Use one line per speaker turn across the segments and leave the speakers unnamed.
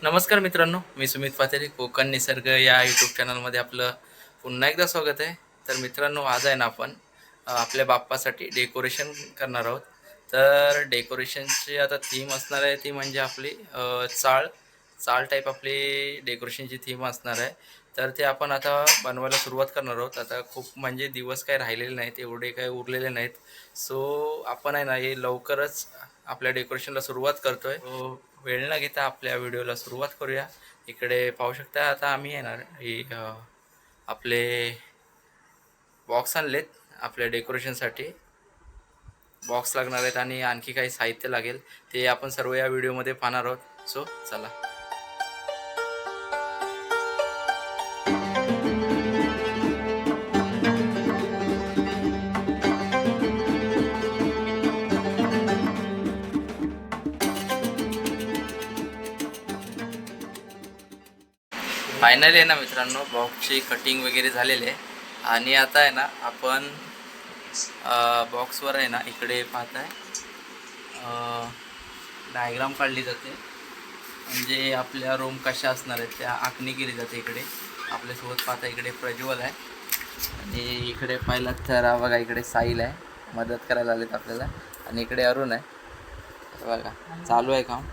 नमस्कार मित्रांनो, मी सुमित पातेरे. कोकण निसर्ग या यूट्यूब चॅनलमध्ये आपलं पुन्हा एकदा स्वागत आहे. तर मित्रांनो, आज आहे ना आपण आपल्या बाप्पासाठी डेकोरेशन करणार आहोत. तर डेकोरेशनची आता थीम असणार आहे ती म्हणजे आपली चाळ चाळ टाईप आपली डेकोरेशनची थीम असणार आहे. तर ते आपण आता बनवायला सुरुवात करणार आहोत. आता खूप म्हणजे दिवस काही राहिलेले नाहीत, एवढे काही उरलेले नाहीत. सो आपण आहे ना हे लवकरच आपल्या डेकोरेशनला सुरुवात करतोय. वेळ न घेता आपल्या व्हिडिओला सुरुवात करूया. इकडे पाहू शकता आता आम्ही येणार ही आपले बॉक्स आणलेत आपल्या डेकोरेशनसाठी. बॉक्स लागणार आहेत आणि आणखी काही साहित्य लागेल ते आपण सर्व या व्हिडिओमध्ये पाहणार आहोत. सो चला. फायनली आहे ना मित्रांनो, बॉक्सची कटिंग वगैरे झालेली आहे आणि आता आहे ना आपण बॉक्सवर आहे ना इकडे पाहताय डायग्राम काढली जाते, म्हणजे आपल्या रूम कशा असणार आहेत त्या आखणी केली जाते. इकडे आपल्यासोबत पाहता इकडे प्रज्वल आहे आणि इकडे पाहिलात तर बघा इकडे साहिल आहे, मदत करायला आलेत आपल्याला. आणि इकडे अरुण आहे बघा, चालू आहे काम.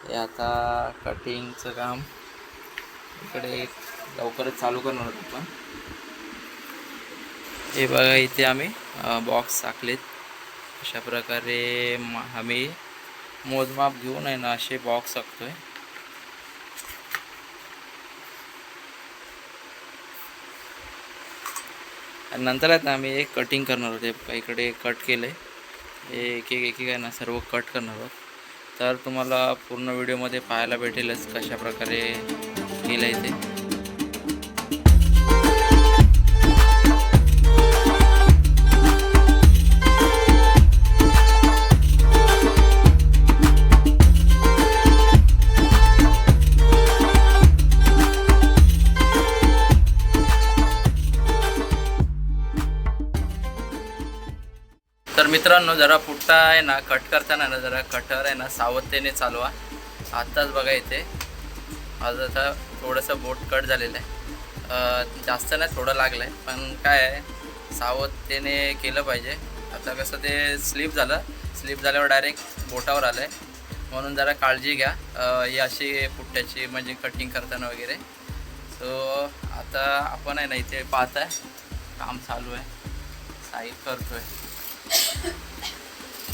हे आता कटिंगचं काम इकडे लवकरच चालू करणार होतो आपण. हे बघा इथे आम्ही बॉक्स टाकलेत. अशा प्रकारे आम्ही मोजमाप घेऊन आहे ना असे बॉक्स टाकतोय. आणि नंतर आहेत ना आम्ही एक कटिंग करणार होते. इकडे कट केलं आहे, एक एक आहे ना सर्व कट करणार आहोत. तर तुम्हाला पूर्ण व्हिडिओमध्ये पाहायला भेटेलच कशा प्रकारे केलं आहे ते. तर मित्रांनो, जरा पुट्टा आहे ना कट करताना ना जरा कटर आहे ना सावधतेने चालवा. आत्ताच बघा इथे आज आता थोडंसं बोट कट झालेलं आहे. जास्त नाही, थोडं लागलं आहे, पण काय आहे सावधतेने केलं पाहिजे. आता कसं ते स्लिप झाल्यावर डायरेक्ट बोटावर आलं आहे, म्हणून जरा काळजी घ्या ही अशी पुट्ट्याची, म्हणजे कटिंग करताना वगैरे. सो आता आपण आहे ना इथे पाहताय काम चालू आहे, साईड करतो आहे.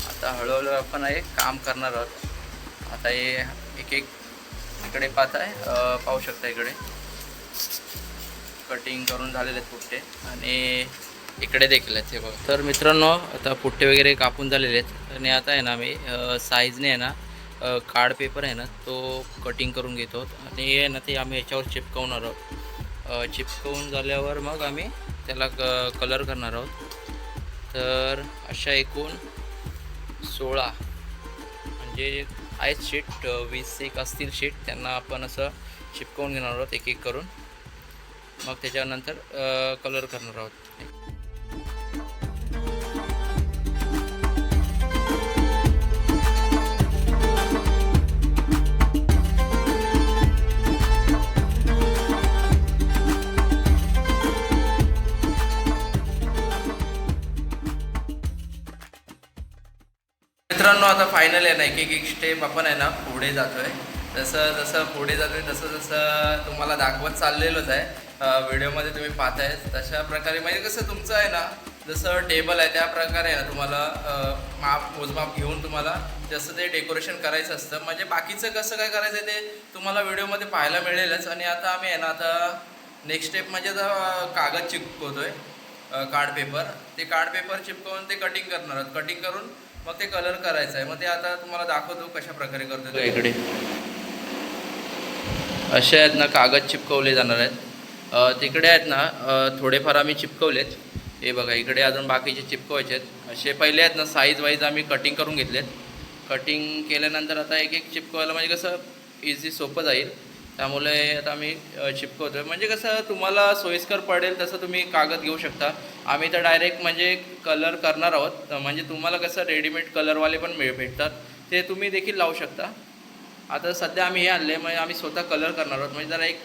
आता हळूहळू आपण हे काम करणार आहोत. आता हे एक एक इकडे पाहू शकता इकडे कटिंग करून झालेले आहेत पुट्टे आणि इकडे देखील आहेत हे बघा. तर मित्रांनो, आता पुट्टे वगैरे कापून झालेले आहेत आणि आता आहे ना आम्ही साईजने आहे ना कार्ड पेपर आहे ना तो कटिंग करून घेतो आणि आहे ना ते आम्ही याच्यावर चिपकवणार आहोत. चिपकवून झाल्यावर मग आम्ही त्याला कलर करणार आहोत. तर अशा एकूण 16 म्हणजे आहेत शीट, 20 असतील शीट, त्यांना आपण असं चिपकवून घेणार आहोत एक एक करून. मग त्याच्यानंतर कलर करणार आहोत. मित्रांनो, आता फायनल आहे ना एक एक स्टेप आपण आहे ना पुढे जातो आहे. जसं जसं पुढे जातो आहे तसं जसं तुम्हाला दाखवत चाललेलंच आहे व्हिडिओमध्ये तुम्ही पाहताय. तशा प्रकारे म्हणजे कसं तुमचं आहे ना जसं टेबल आहे त्या प्रकारे आहे ना तुम्हाला मोजमाप घेऊन तुम्हाला जसं ते डेकोरेशन करायचं असतं. म्हणजे बाकीचं कसं काय करायचं आहे ते तुम्हाला व्हिडिओमध्ये पाहायला मिळेलच. आणि आता आम्ही आहे ना आता नेक्स्ट स्टेप म्हणजे आता कागद चिपकवतो आहे, कार्ड पेपर. ते कार्ड पेपर चिपकवून ते कटिंग करणार आहोत. कटिंग करून मग ते कलर करायचं आहे. मग ते आता तुम्हाला दाखवतो कशा प्रकारे करतो तो. इकडे असे आहेत ना कागद चिपकवले जाणार आहेत. तिकडे आहेत ना थोडेफार आम्ही चिपकवलेत. हे बघा इकडे अजून बाकीचे चिपकवायचे आहेत. असे पहिले आहेत ना साईज वाईज आम्ही कटिंग करून घेतलेत. कटिंग केल्यानंतर आता एक एक चिपकवायला म्हणजे कसं इझी सोपं जाईल. त्यामुळे आता आम्ही चिपकवतो आहे. म्हणजे कसं तुम्हाला सोयीस्कर पडेल तसं तुम्ही कागद घेऊ शकता. आम्ही तर डायरेक्ट म्हणजे कलर करणार आहोत. म्हणजे तुम्हाला कसं रेडीमेड कलरवाले पण भेटतात, ते तुम्ही देखील लावू शकता. आता सध्या आम्ही हे आणले म्हणजे आम्ही स्वतः कलर करणार आहोत, म्हणजे जरा एक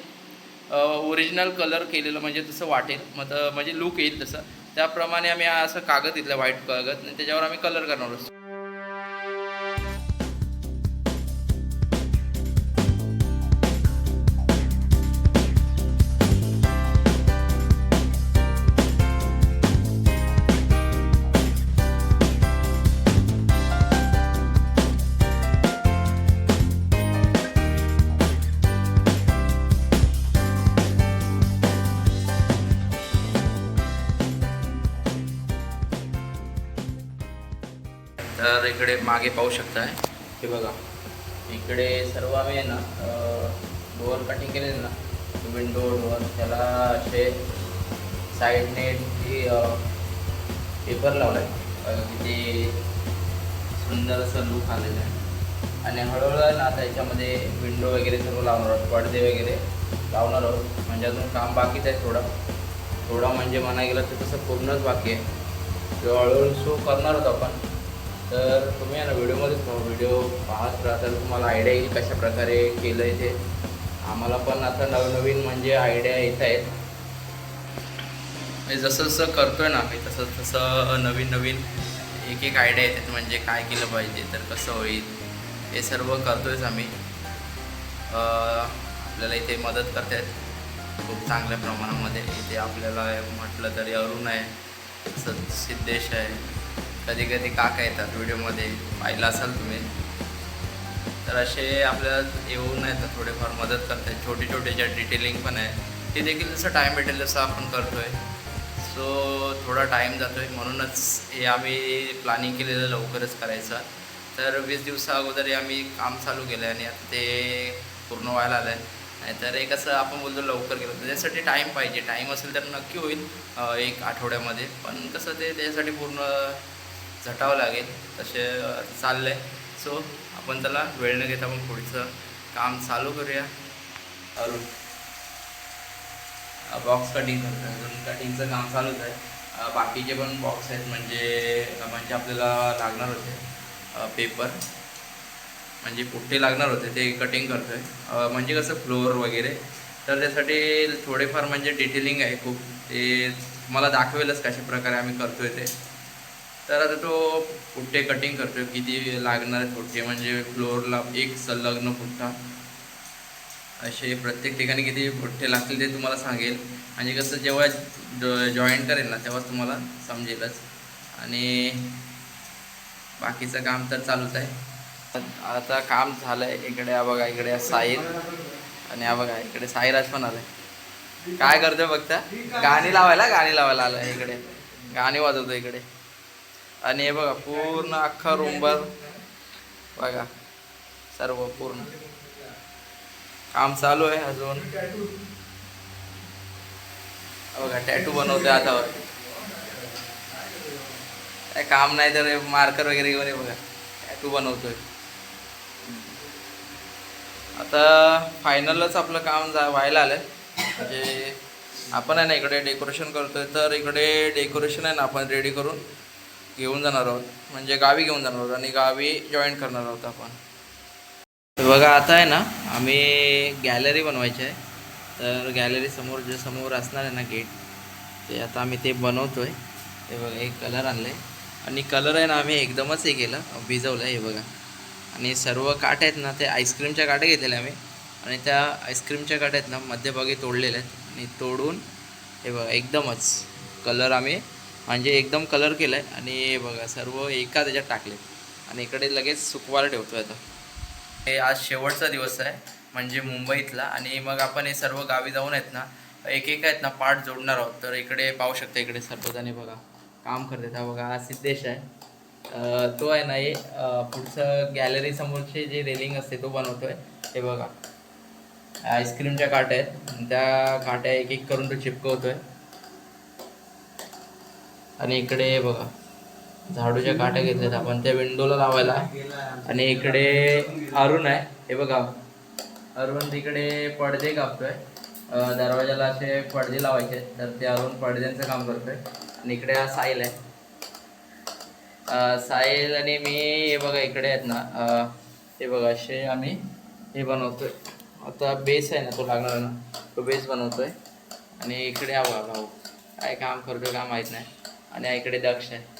ओरिजिनल कलर केलेलं म्हणजे तसं वाटेल, मग म्हणजे लुक येईल तसं. त्याप्रमाणे आम्ही असं कागद घेतलं, व्हाईट कागद, आणि त्याच्यावर आम्ही कलर करणार आहोत. तर इकडे मागे पाहू शकताय, हे बघा, इकडे सर्व आम्ही आहे ना डोअर कटिंग केलेले ना, विंडो डोअर, त्याला असे साईडने पेपर लावला आहे, किती सुंदर असं लुक आलेलं आहे. आणि हळूहळू ना त्याच्यामध्ये विंडो वगैरे सर्व लावणार आहोत, पडदे वगैरे लावणार आहोत. म्हणजे अजून काम बाकीच आहे थोडा म्हणजे म्हणा गेलं तर तसं पूर्णच बाकी आहे, तो हळूहळू शो करणार आहोत आपण. तर तुम्ही आहे ना व्हिडिओ पाहत राहा, तर तुम्हाला आयडिया येईल कशा प्रकारे केलं आहे ते. आम्हाला पण आता नवनवीन म्हणजे आयडिया येत आहेत, म्हणजे जसं जसं करतोय ना आम्ही तसं तसं नवीन एक आयडिया येतात, म्हणजे काय केलं पाहिजे तर कसं होईल हे सर्व करतोयच आम्ही. आपल्याला इथे मदत करतात खूप चांगल्या प्रमाणामध्ये. इथे आपल्याला म्हटलं तरी अरुण आहे, सिद्धेश आहे, कधी कधी काका येतात, व्हिडिओमध्ये पाहिलं असाल तुम्ही. तर असे आपल्याला येऊन येतात, थोडेफार मदत करतात, छोटे ज्या डिटेलिंग पण आहे ते देखील जसं टाईम भेटेल तसं आपण करतो आहे. सो थोडा टाईम जातो आहे, म्हणूनच हे आम्ही प्लॅनिंग केलेलं लवकरच करायचं. तर 20 दिवसा अगोदर आम्ही काम चालू केलं आहे आणि आता ते पूर्ण व्हायला आलं आहे. नाहीतर एक असं आपण बोलतो लवकर केलं, त्याच्यासाठी टाईम पाहिजे. टाईम असेल तर नक्की होईल 1 आठवड्यामध्ये, पण कसं ते त्याच्यासाठी पूर्ण झटावं लागेल, तसे चाललं आहे. सो आपण त्याला वेळ न घेता आपण पुढचं काम चालू करूया. अरुण बॉक्स कटिंग करतो आहे, अजून कटिंगचं काम चालूच आहे. बाकीचे पण बॉक्स आहेत, म्हणजे आपल्याला लागणार होते पेपर, म्हणजे पुठ्ठे लागणार होते, ते कटिंग करतो आहे. म्हणजे कसं फ्लोअर वगैरे, तर त्यासाठी थोडेफार म्हणजे डिटेलिंग आहे खूप, ते मला दाखवेलच कशा प्रकारे आम्ही करतो आहे ते. तर आता तो पुठ्ठे कटिंग करतो आहे, किती लागणार आहेत पुठ्ठे, म्हणजे फ्लोअरला एक संलग्न पुठ्ठा, असे प्रत्येक ठिकाणी किती पुठ्ठे लागतील ते तुम्हाला सांगेल. म्हणजे कसं जेव्हा जॉईन करेल ना तेव्हाच तुम्हाला समजेलच. आणि बाकीचं काम तर चालूच आहे. आता काम झालं आहे. इकडे हा बघा, इकडे साहिल, आणि हा बघा इकडे साईराज पण आलाय. काय करतोय बघता, गाणी लावायला आलं इकडे, गाणी वाजवतो इकडे. आणि हे बघा पूर्ण अख्खा रूमभर बघा, सर्व पूर्ण काम चालू आहे अजून. बघा टॅटू बनवतोय हातावर, काय काम नाही तर मार्कर वगैरे घेऊन बघा टॅटू बनवतोय. आता फायनलच आपलं काम व्हायला आलंय. म्हणजे आपण आहे ना इकडे डेकोरेशन करतोय, तर इकडे डेकोरेशन आहे ना आपण रेडी करून घेऊन जाणार आहोत, म्हणजे गावी घेऊन जाणार आहोत आणि गावी जॉईन करणार आहोत आपण. बघा आता आहे ना आम्ही गॅलरी बनवायची आहे, तर गॅलरी समोर असणार आहे ना गेट, ते आता आम्ही ते बनवतो आहे. हे बघा एक कलर आणलं आहे, आणि कलर आहे ना आम्ही एकदमच हे केलं, भिजवलं आहे. हे बघा, आणि सर्व काठ आहेत ना ते आईस्क्रीमच्या काठ्या घेतलेल्या आम्ही, आणि त्या आईस्क्रीमच्या काठ्या आहेत ना मध्यभागी तोडलेल्या आहेत, आणि तोडून हे बघा एकदमच कलर आम्ही म्हणजे एकदम कलर केला आहे. आणि हे बघा सर्व एका त्याच्यात टाकले, आणि इकडे लगेच सुकवायला ठेवतो आहे. आता हे आज शेवटचा दिवस आहे म्हणजे मुंबईतला, आणि मग आपण हे सर्व गावी जाऊन आहेत ना एक आहेत ना पार्ट जोडणार आहोत. तर इकडे पाहू शकता, इकडे सर्वजण बघा काम करतात. हा बघा, हा सिद्धेश आहे, तो आहे ना हे पुढचं गॅलरी समोरचे जे रेलिंग असते तो बनवतोय. हे बघा आईस्क्रीमच्या काट्या आहेत, त्या काट्या एक एक करून तो चिपकवतोय. आणि इकडे बघा झाडूच्या काट्या घेतल्यात आपण त्या विंडोला लावायला. आणि इकडे अरुण आहे, हे बघा अरुण तिकडे पडदे कापतोय, दरवाजाला असे पडदे लावायचे, तर ते अरुण पडद्यांचं काम करतोय. आणि इकडे हा साहिल आहे, साहिल आणि मी हे बघा इकडे आहेत ना, हे बघा असे आम्ही हे बनवतोय आता. बेस आहे ना तो लागणार ना, तो बेस बनवतोय. आणि इकडे हा बघा भाऊ काय काम करतोय का माहीत नाही. आणि इकडे दक्ष आहे.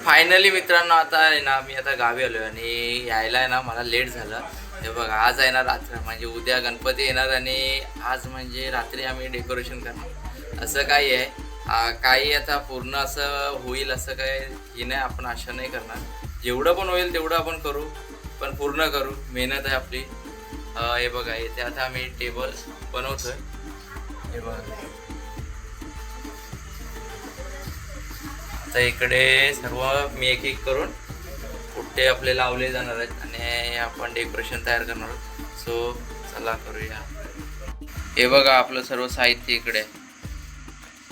फायनली मित्रांनो आता आहे ना, मी आता गावी आलो आहे आणि यायला आहे ना मला लेट झालं. हे बघा आज आहे ना रात्र, म्हणजे उद्या गणपती येणार आणि आज म्हणजे रात्री आम्ही डेकोरेशन करणार. असं काही आहे काही आता पूर्ण असं होईल असं काय हे नाही, आपण आशा नाही करणार. जेवढं पण होईल तेवढं आपण करू, पण पूर्ण करू. मेहनत आहे आपली. हे बघा इथे आता आम्ही टेबल बनवतोय. हे बघा आता इकडे सर्व मी एक एक करून पुट्टे आपले लावले जाणार आहेत आणि आपण डेकोरेशन तयार करणार आहोत. सो चला करूया. हे बघा आपलं सर्व साहित्य इकडे.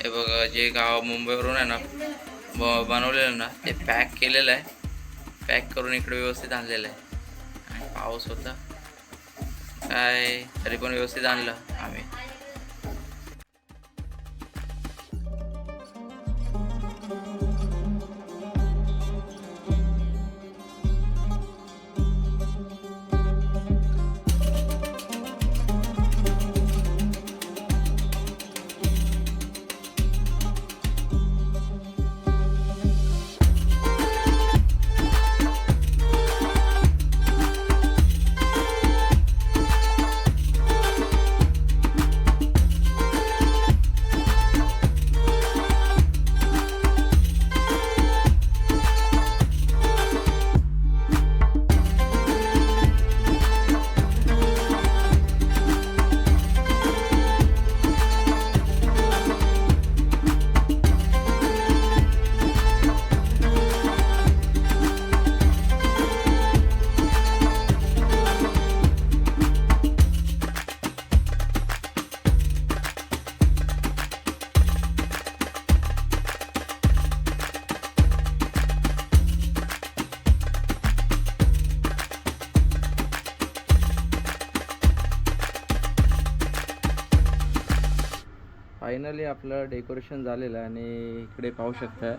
हे बघा जे गाव मुंबईवरून आहे ना बनवलेलं ना, ते पॅक केलेलं आहे. पॅक करून इकडे व्यवस्थित आणलेलं आहे. आणि पाऊस होता काय तरी पण व्यवस्थित आणलं आम्ही. फायनली आपलं डेकोरेशन झालेलं आहे आणि इकडे पाहू शकता.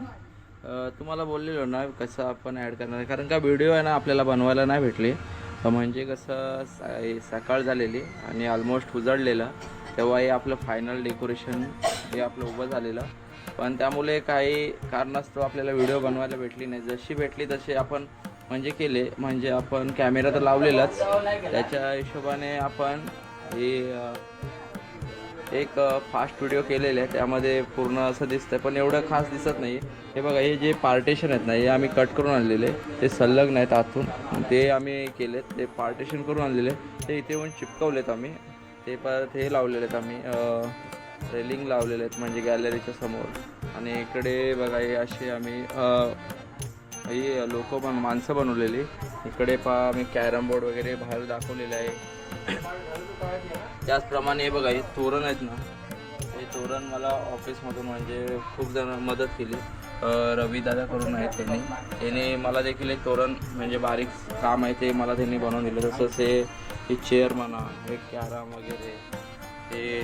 तुम्हाला बोललेलो ना कसं आपण ॲड करणार आहे, कारण का व्हिडिओ आहे ना आपल्याला बनवायला नाही भेटली. म्हणजे कसं सकाळ झालेली आणि ऑलमोस्ट उजळलेलं, तेव्हा हे आपलं फायनल डेकोरेशन हे आपलं उभं झालेलं. पण त्यामुळे काही कारणास्तव आपल्याला व्हिडिओ बनवायला भेटली नाही. जशी भेटली तशी आपण म्हणजे केले. म्हणजे आपण कॅमेरा तर लावलेलाच, त्याच्या हिशोबाने आपण हे एक फास्ट व्हिडिओ केलेले आहे. त्यामध्ये पूर्ण असं दिसतंय पण एवढं खास दिसत नाही. हे बघा हे जे पार्टेशन आहेत ना, हे आम्ही कट करून आणलेले, ते संलग्न आहेत आतून, ते आम्ही केलेत. ते पार्टेशन करून आणलेले ते इथे येऊन चिपकवलेत आम्ही. ते परत हे लावलेले आहेत आम्ही, रेलिंग लावलेले आहेत म्हणजे गॅलरीच्या समोर. आणि इकडे बघा हे असे आम्ही ही लोक पण माणसं बनवलेली. इकडे पहा आम्ही कॅरम बोर्ड वगैरे बाहेर दाखवलेले आहे. त्याचप्रमाणे हे बघा हे तोरण आहेत ना, हे तोरण मला ऑफिसमधून म्हणजे खूप जण मदत केली. रवी दादा करून आहेत त्यांनी मला देखील एक तोरण म्हणजे बारीक काम आहे ते मला त्यांनी बनवून दिलं. तसंच हे चेअर म्हणा, हे कॅरम वगैरे, हे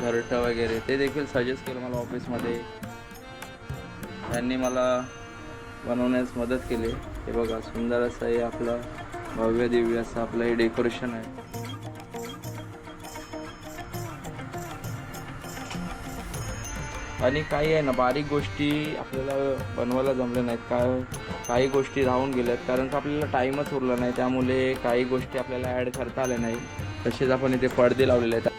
घरटं वगैरे ते देखील सजेस्ट केलं मला ऑफिसमध्ये. त्यांनी मला बनवण्यास मदत केली. हे बघा सुंदर असं हे आपलं भव्य दिव्य असं आपलं हे डेकोरेशन आहे. आणि काही आहे ना बारीक गोष्टी आपल्याला बनवायला जमल्या नाहीत, काही गोष्टी राहून गेल्यात कारण का आपल्याला टाईमच उरला नाही. त्यामुळे काही गोष्टी आपल्याला ॲड करता आल्या नाही. तसेच आपण इथे पडदे लावलेले आहेत.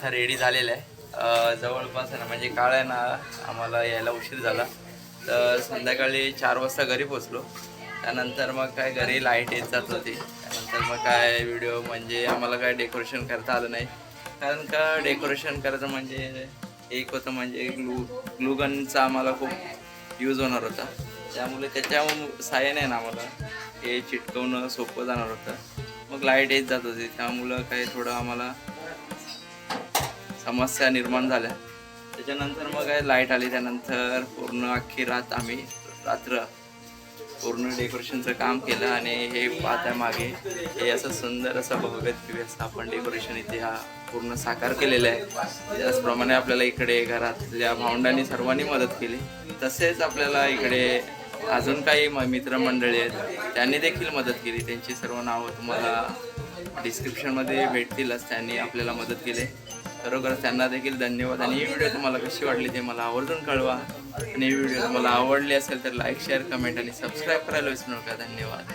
आता रेडी झालेला आहे. जवळपास आहे ना, म्हणजे काळ आहे ना, आम्हाला यायला उशीर झाला. तर संध्याकाळी 4 वाजता घरी पोचलो. त्यानंतर मग काय घरी लाईट येत जात होती. त्यानंतर मग काय व्हिडिओ म्हणजे आम्हाला काय डेकोरेशन करता आलं नाही. कारण का डेकोरेशन करायचं म्हणजे एक होतं म्हणजे ग्लूगनचा आम्हाला खूप यूज होणार होता. त्यामुळे त्याच्या साहाय्याने ना आम्हाला हे चिटकवणं सोपं जाणार होतं. मग लाईट येत जात होती, त्यामुळं काही थोडं आम्हाला समस्या निर्माण झाल्या. त्याच्यानंतर मग काय लाईट आली, त्यानंतर पूर्ण अख्खी रात आम्ही रात्र पूर्ण डेकोरेशनचं काम केलं. आणि हे पाहत्या मागे हे असं सुंदर असं भव्य असं आपण डेकोरेशन इथे हा पूर्ण साकार केलेलं आहे. त्याचप्रमाणे आपल्याला इकडे घरातल्या भावंडांनी सर्वांनी मदत केली. तसेच आपल्याला इकडे अजून काही मित्रमंडळी आहेत, त्यांनी देखील मदत केली. त्यांची सर्व नावं तुम्हाला डिस्क्रिप्शनमध्ये भेटतीलच. त्यांनी आपल्याला मदत केली. खरोखर त्यांना देखील धन्यवाद. आणि ही व्हिडिओ तुम्हाला कशी वाटली ते मला आवर्जून कळवा. आणि ही व्हिडिओ तुम्हाला आवडली असेल तर लाईक, शेअर, कमेंट आणि सबस्क्राईब करायला विसरू नका. धन्यवाद.